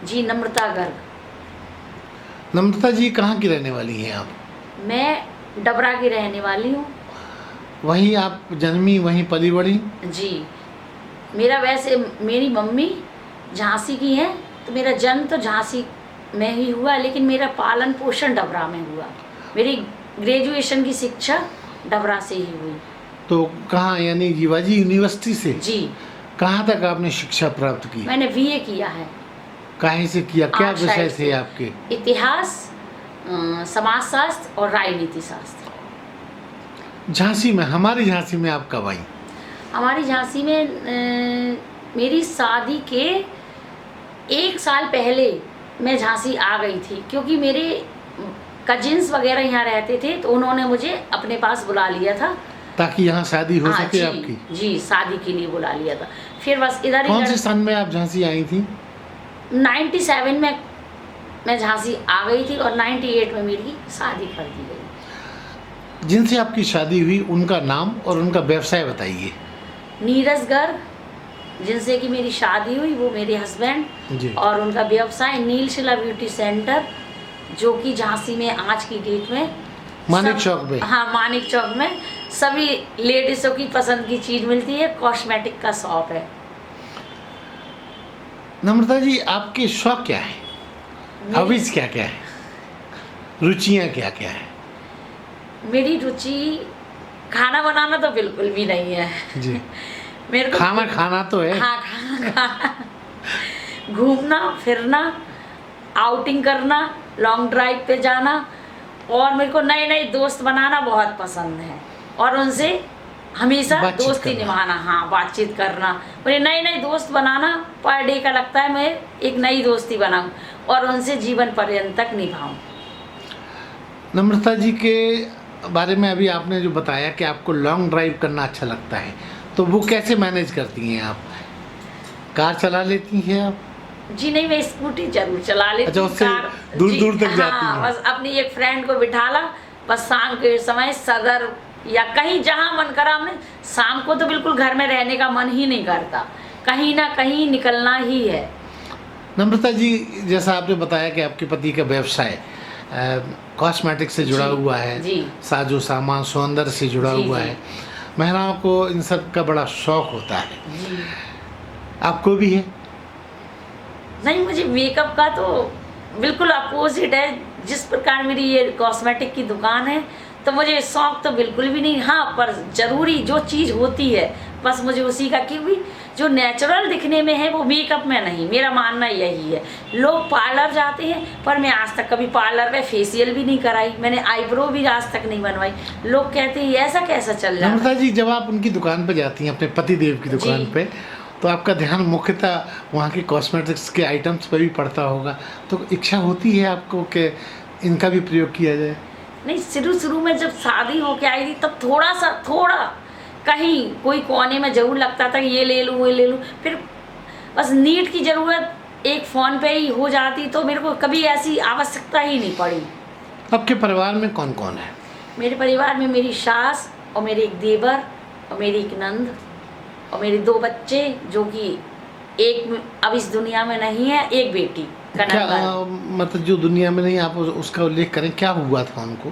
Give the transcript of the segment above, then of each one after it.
जी, नम्रता गर्ग। नम्रता जी कहाँ की रहने वाली हैं आप? मैं डबरा की रहने वाली हूँ। वहीं आप जन्मी, वहीं पली बड़ी? जी, मेरा वैसे मेरी मम्मी झांसी की हैं, तो मेरा जन्म तो झांसी में ही हुआ, लेकिन मेरा पालन पोषण डबरा में हुआ। मेरी ग्रेजुएशन की शिक्षा डबरा से ही हुई। तो कहाँ, यानी जीवाजी यूनिवर्सिटी से? जी, कहाँ तक आपने शिक्षा प्राप्त की? मैंने बीए किया है। काहे से किया, क्या आर्ट विषय साइड थे से। आपके? इतिहास, समाजशास्त्र और राजनीति शास्त्र। झांसी में, हमारी झांसी में आप कब आई? हमारी झांसी में मेरी शादी के 1 साल पहले मैं झांसी आ गई थी, क्योंकि मेरे कजिन्स वगैरह यहाँ रहते थे, तो उन्होंने मुझे अपने पास बुला लिया था। ताकि यहाँ शादी हो हाँ सके जी, आपकी? जी, शादी के लिए बुला लिया था। फिर बस इधर कौन से ही सन में आप झांसी आई थी? 97 में मैं झांसी आ गई थी और 98 में मेरी शादी कर दी गई। जिनसे आपकी शादी हुई उनका नाम और उनका व्यवसाय बताइए। नीरज गर्ग, जिनसे कि मेरी शादी हुई, वो मेरे हस्बैंड, जी। और उनका व्यवसाय नीलशिला ब्यूटी सेंटर, जो कि झांसी में आज की डेट में मानिक चौक में? हाँ, मानिक चौक में सभी लेडीज़ों की पसंद की चीज़ मिलती है। कॉस्मेटिक का शॉप है। नम्रता जी, आपके शौक क्या है? हॉबीज क्या क्या है? रुचियाँ क्या क्या है? मेरी रुचि खाना बनाना तो बिल्कुल भी नहीं है। जी। मेरे को खाना तो है। हाँ, खाना घूमना फिरना, आउटिंग करना, लॉन्ग ड्राइव पे जाना, और मेरे को नए नए दोस्त बनाना बहुत पसंद है, और उनसे हमेशा बातचीत दोस्ती करना। निभाना। हाँ, बातचीत करना। मुझे नए नए दोस्त बनाना पर डे का लगता है, मैं एक नई दोस्ती बनाऊं और उनसे जीवन पर्यंत तक निभाऊं। नम्रता जी के बारे में अभी आपने जो बताया कि आपको लॉन्ग ड्राइव करना अच्छा लगता है, तो वो कैसे मैनेज करती हैं आप? कार चला लेती हैं आप? जी नहीं, मैं स्कूटी जरूर चला लेती अच्छा, हूँ। उससे कार दूर जी, दूर तक जाती हाँ, हैं? बस अपनी एक फ्रेंड को बिठा ला, बस शाम के समय सदर या कहीं जहाँ मन करा हमने। शाम को तो बिल्कुल घर में रहने का मन ही नहीं करता, कहीं ना कहीं निकलना ही है। नम्रता जी, जैसा आपने बताया कि आपके पति का व्यवसाय कॉस्मेटिक से जुड़ा जी, हुआ है, जी। साजो सामान सौंदर्य से जुड़ा जी, हुआ जी। है, महिलाओं को इन सब का बड़ा शौक होता है, जी आपको भी है? नहीं, मुझे मेकअप का तो बिल्कुल अपोजिट है। जिस प्रकार मेरी ये कॉस्मेटिक की दुकान है, तो मुझे शौक तो बिल्कुल भी नहीं। हाँ, पर ज़रूरी जो चीज़ होती है बस मुझे उसी का, क्योंकि जो नेचुरल दिखने में है वो मेकअप में नहीं। मेरा मानना यही है। लोग पार्लर जाते हैं, पर मैं आज तक कभी पार्लर में फेशियल भी नहीं कराई, मैंने आईब्रो भी आज तक नहीं बनवाई। लोग कहते हैं ऐसा कैसा चल रहा है। नम्रता जी, जब आप उनकी दुकान पर जाती हैं, अपने पति देव की दुकान जी। पे, तो आपका ध्यान मुख्यतः वहाँ के कॉस्मेटिक्स के आइटम्स पर भी पड़ता होगा, तो इच्छा होती है आपको कि इनका भी प्रयोग किया जाए? नहीं, शुरू में जब शादी होके आई थी, तब थोड़ा कहीं कोई कोने में जरूर लगता था कि ये ले लूँ, ये ले लूँ। फिर बस नीड की ज़रूरत एक फ़ोन पे ही हो जाती, तो मेरे को कभी ऐसी आवश्यकता ही नहीं पड़ी। आपके परिवार में कौन कौन है? मेरे परिवार में मेरी सास और मेरे एक देवर और मेरी एक नंद और मेरे 2 बच्चे, जो कि एक अब इस दुनिया में नहीं है, एक बेटी क्या कनक। मतलब जो दुनिया में नहीं, आप उसका उल्लेख करें, क्या हुआ था उनको?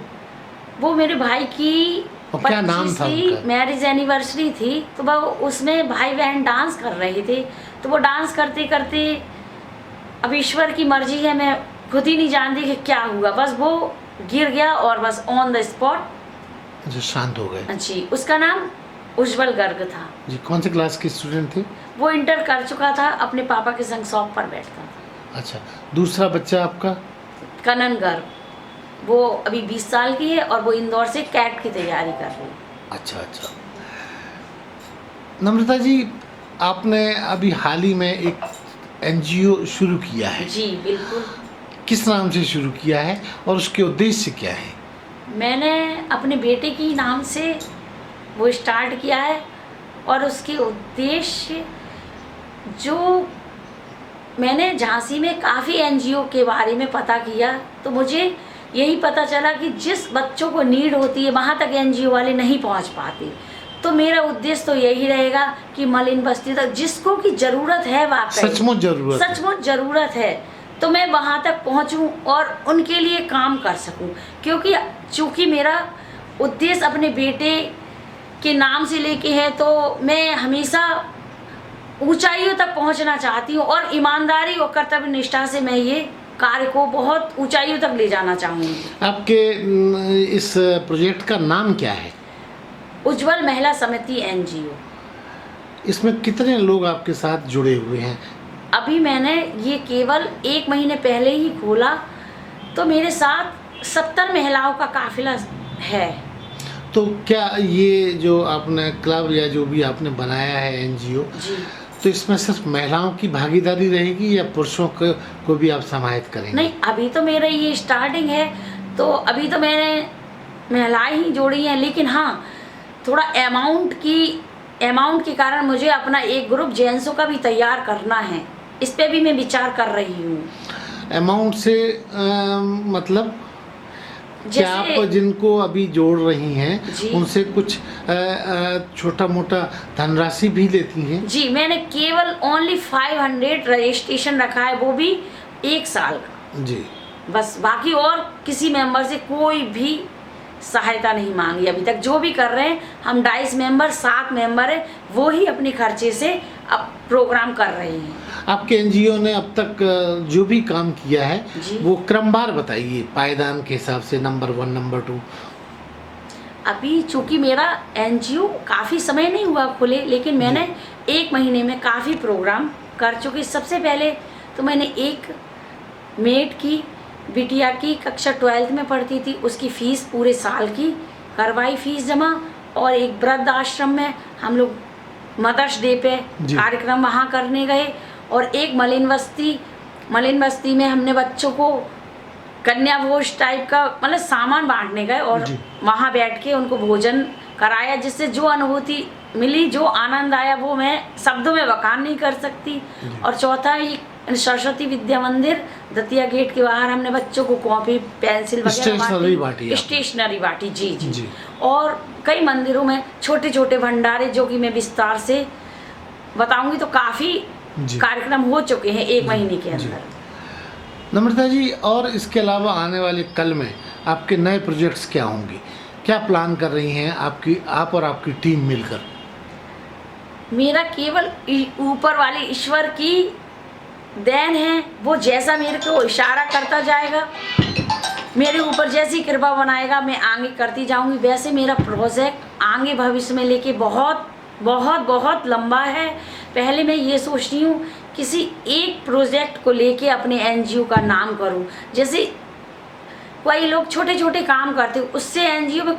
वो मेरे भाई की और क्या नाम था 25वीं उनका? मैरिज एनिवर्सरी थी, तो वो उसमें भाई बहन डांस कर रहे थे। तो वो डांस करते करते, अब ईश्वर की मर्जी है, मैं खुद ही नहीं जानती कि क्या हुआ, बस वो गिर गया और बस ऑन द स्पॉट जो शांत हो गए। जी। उसका नाम उज्जवल गर्ग था जी। कौन से क्लास के स्टूडेंट थे? वो इंटर कर चुका था, अपने पापा के संग शॉप पर बैठता था। अच्छा, दूसरा बच्चा आपका? कनन गर्ग, वो अभी 20 साल की है और वो इंदौर से कैट की तैयारी कर रही है। अच्छा अच्छा। नम्रता जी, आपने अभी हाल ही में एक एनजीओ शुरू किया है, जी बिल्कुल। किस नाम से शुरू किया है और उसके उद्देश्य क्या है? मैंने अपने बेटे की नाम से वो स्टार्ट किया है, और उसके उद्देश्य, जो मैंने झांसी में काफ़ी एनजीओ के बारे में पता किया, तो मुझे यही पता चला कि जिस बच्चों को नीड होती है वहाँ तक एनजीओ वाले नहीं पहुँच पाते। तो मेरा उद्देश्य तो यही रहेगा कि मलिन बस्ती तक जिसको की ज़रूरत है, वाकई सचमुच ज़रूरत है। सचमुच ज़रूरत है, तो मैं वहाँ तक पहुँचूँ और उनके लिए काम कर सकूँ, क्योंकि चूँकि मेरा उद्देश्य अपने बेटे के नाम से लेके है, तो मैं हमेशा ऊंचाइयों तक पहुंचना चाहती हूँ और ईमानदारी और कर्तव्य निष्ठा से मैं ये कार्य को बहुत ऊंचाइयों तक ले जाना चाहूँगी। आपके इस प्रोजेक्ट का नाम क्या है? उज्जवल महिला समिति NGO। इसमें कितने लोग आपके साथ जुड़े हुए हैं? अभी मैंने ये केवल 1 महीने पहले ही खोला, तो मेरे साथ 70 महिलाओं का काफिला है। तो क्या ये जो आपने क्लब या जो भी आपने बनाया है NGO, जी तो इसमें सिर्फ महिलाओं की भागीदारी रहेगी या पुरुषों को भी आप समाहित करेंगे? नहीं, अभी तो मेरा ये स्टार्टिंग है, तो अभी तो मैंने महिलाएं ही जोड़ी हैं, लेकिन हाँ थोड़ा अमाउंट के कारण मुझे अपना एक ग्रुप जेंट्सों का भी तैयार करना है। इस पे भी मैं विचार कर रही हूँ। अमाउंट से मतलब क्या आप जिनको अभी जोड़ रही हैं उनसे कुछ छोटा मोटा धनराशि भी लेती हैं? जी, मैंने केवल ओनली 500 रजिस्ट्रेशन रखा है, वो भी 1 साल का जी। बस। बाकी और किसी मेंबर से कोई भी सहायता नहीं मांगी अभी तक। जो भी कर रहे हैं हम 22 मेंबर, 7 मेंबर है, वो ही अपने खर्चे से अब प्रोग्राम कर रहे हैं। आपके NGO ने अब तक जो भी काम किया है वो क्रमवार बताइए, पायदान के हिसाब से, नंबर 1, नंबर 2। अभी चूँकि मेरा NGO काफ़ी समय नहीं हुआ खुले, लेकिन मैंने 1 महीने में काफ़ी प्रोग्राम कर चुकी। सबसे पहले तो मैंने एक मेड की बिटिया की कक्षा 12th में पढ़ती थी, उसकी फ़ीस पूरे साल की करवाई, फ़ीस जमा। और एक वृद्ध आश्रम में हम लोग मदर्स डे पे कार्यक्रम वहाँ करने गए। और एक मलिन बस्ती में हमने बच्चों को कन्या भोज टाइप का मतलब सामान बांटने गए और वहाँ बैठ के उनको भोजन कराया, जिससे जो अनुभूति मिली, जो आनंद आया, वो मैं शब्दों में बयान नहीं कर सकती। और चौथा ये सरस्वती विद्या मंदिर दतिया गेट के बाहर हमने बच्चों को कॉपी पेंसिल वगैरह स्टेशनरी बांटी। जी। और कई मंदिरों में छोटे छोटे भंडारे, जो कि मैं विस्तार से बताऊंगी, तो काफ़ी कार्यक्रम हो चुके हैं 1 महीने के अंदर। नम्रता जी, और इसके अलावा आने वाले कल में आपके नए प्रोजेक्ट्स क्या होंगे? क्या प्लान कर रही हैं आप और आपकी टीम मिलकर? मेरा केवल ऊपर वाले ईश्वर की देन है, वो जैसा मेरे को इशारा करता जाएगा, मेरे ऊपर जैसी कृपा बनाएगा, मैं आगे करती जाऊंगी। वैसे मेरा प्रोजेक्ट आगे भविष्य में लेके बहुत बहुत बहुत लंबा है। पहले मैं ये सोच रही हूँ किसी एक प्रोजेक्ट को लेके अपने NGO का नाम करूँ। जैसे कई लोग छोटे छोटे काम करते, उससे NGO में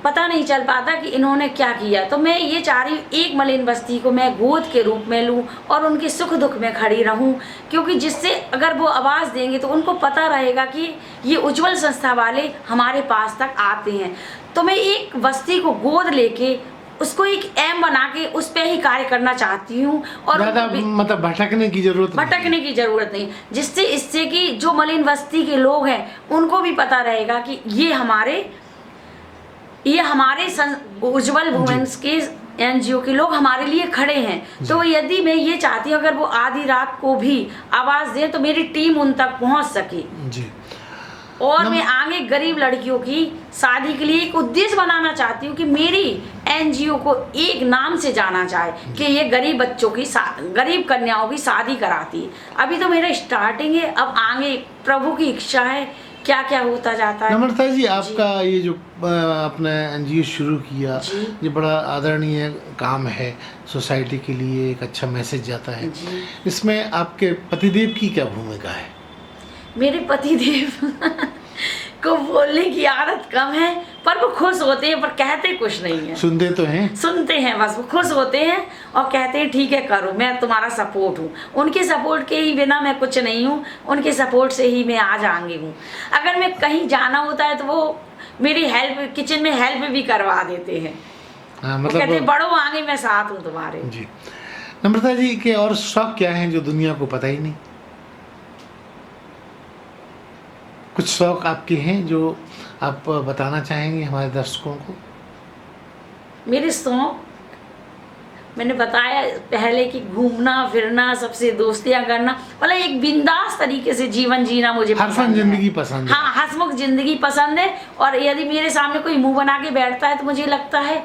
पता नहीं चल पाता कि इन्होंने क्या किया। तो मैं ये चाह रही हूँ एक मलिन बस्ती को मैं गोद के रूप में लूँ और उनके सुख दुख में खड़ी रहूँ, क्योंकि जिससे अगर वो आवाज़ देंगे तो उनको पता रहेगा कि ये उज्जवल संस्था वाले हमारे पास तक आते हैं। तो मैं एक बस्ती को गोद लेके उसको एक एम बना के उस पर ही कार्य करना चाहती हूँ। और मतलब भटकने की जरूरत नहीं, जिससे इससे कि जो मलिन बस्ती के लोग हैं उनको भी पता रहेगा कि ये हमारे उज्जवल वुमेन्स के NGO के लोग हमारे लिए खड़े हैं। तो यदि मैं ये चाहती हूँ अगर वो आधी रात को भी आवाज़ दें तो मेरी टीम उन तक पहुँच सके। और मैं आगे गरीब लड़कियों की शादी के लिए एक उद्देश्य बनाना चाहती हूँ कि मेरी NGO को एक नाम से जाना जाए कि ये गरीब बच्चों की गरीब कन्याओं की शादी कराती है। अभी तो मेरा स्टार्टिंग है, अब आगे प्रभु की इच्छा है क्या क्या होता जाता है। नम्रता जी, आपका ये जो आपने NGO शुरू किया, ये बड़ा आदरणीय काम है, सोसाइटी के लिए एक अच्छा मैसेज जाता है। इसमें आपके पतिदेव की क्या भूमिका है? मेरे पतिदेव को बोलने की आदत कम है, पर वो खुश होते हैं, पर कहते कुछ नहीं है। सुनते तो हैं? सुनते हैं, बस वो खुश होते हैं और कहते हैं ठीक है करो, मैं तुम्हारा सपोर्ट हूँ। उनके सपोर्ट के ही बिना मैं कुछ नहीं हूँ, उनके सपोर्ट से ही मैं आज आगे हूँ। अगर मैं कहीं जाना होता है तो वो मेरी हेल्प, किचन में हेल्प भी करवा देते हैं। मतलब कहते हैं बढ़ो आगे, मैं साथ हूँ तुम्हारे। जी। नम्रता जी के और शौक क्या हैं जो दुनिया को पता ही नहीं? कुछ शौक आपके हैं जो आप बताना चाहेंगे हमारे दर्शकों को? मेरे शौक मैंने बताया पहले कि घूमना फिरना, सबसे दोस्तियां करना, मतलब एक बिंदास तरीके से जीवन जीना मुझे हरफन पसंद है। जिंदगी पसंद है। हाँ, हंसमुख जिंदगी पसंद है। और यदि मेरे सामने कोई मुंह बना के बैठता है तो मुझे लगता है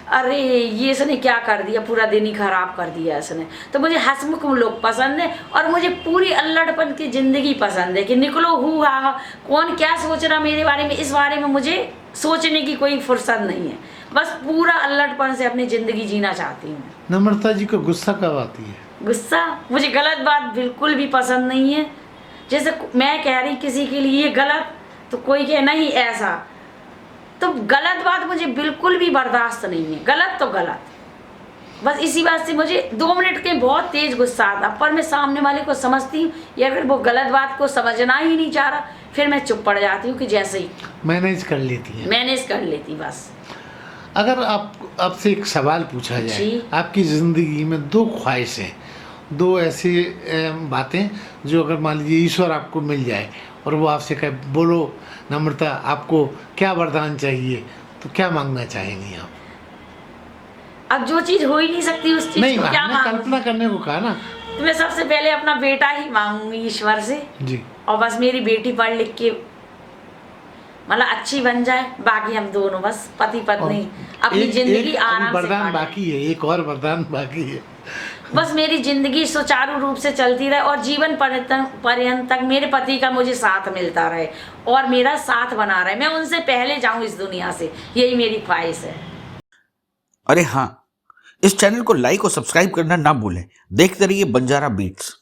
अरे ये इसने क्या कर दिया, पूरा दिन ही खराब कर दिया इसने। तो मुझे हंसमुख लोग पसंद है और मुझे पूरी अल्लड़पन की जिंदगी पसंद है कि निकलो हु हा, कौन क्या सोच रहा मेरे बारे में, इस बारे में मुझे सोचने की कोई फुर्सत नहीं है। बस पूरा अल्लड़पन से अपनी जिंदगी जीना चाहती हूँ। नम्रता जी को गुस्सा कब आती है? गुस्सा, मुझे गलत बात बिल्कुल भी पसंद नहीं है। जैसे मैं कह रही किसी के लिए गलत, तो कोई कहे नहीं ऐसा, तो गलत बात मुझे बिल्कुल भी बर्दाश्त नहीं है। गलत तो गलत, बस इसी बात से मुझे 2 मिनट के बहुत तेज गुस्सा आता, पर मैं सामने वाले को समझती हूँ, या अगर वो गलत बात को समझना ही नहीं चाह रहा फिर मैं चुप पड़ जाती हूँ कि जैसे ही मैनेज कर लेती है। मैनेज कर लेती बस। अगर आपसे एक सवाल पूछा जाए, जी। आपकी ज़िंदगी में 2 ख्वाहिशें, 2 ऐसी बातें जो अगर मान लीजिए ईश्वर आपको मिल जाए और वो आपसे कहे बोलो नम्रता आपको क्या वरदान चाहिए, तो क्या मांगना चाहेंगी आप? अब जो चीज हो ही नहीं सकती उस चीज नहीं, को क्या हमने मांगूं? कल्पना करने को कहा ना। तो मैं सबसे पहले अपना बेटा ही मांगूंगी ईश्वर से, जी। और बस मेरी बेटी पढ़ लिख के मतलब अच्छी बन जाए, बाकी हम दोनों बस पति पत्नी अपनी जिंदगी आराम से वरदान काटें। बाकी है, एक और वरदान बाकी है। बस मेरी जिंदगी सुचारू रूप से चलती रहे और जीवन पर्यंत तक मेरे पति का मुझे साथ मिलता रहे और मेरा साथ बना रहे, मैं उनसे पहले जाऊं इस दुनिया से, यही मेरी ख्वाहिश है। अरे हाँ, इस चैनल को लाइक और सब्सक्राइब करना ना भूलें। देखते रहिए बंजारा बीट्स।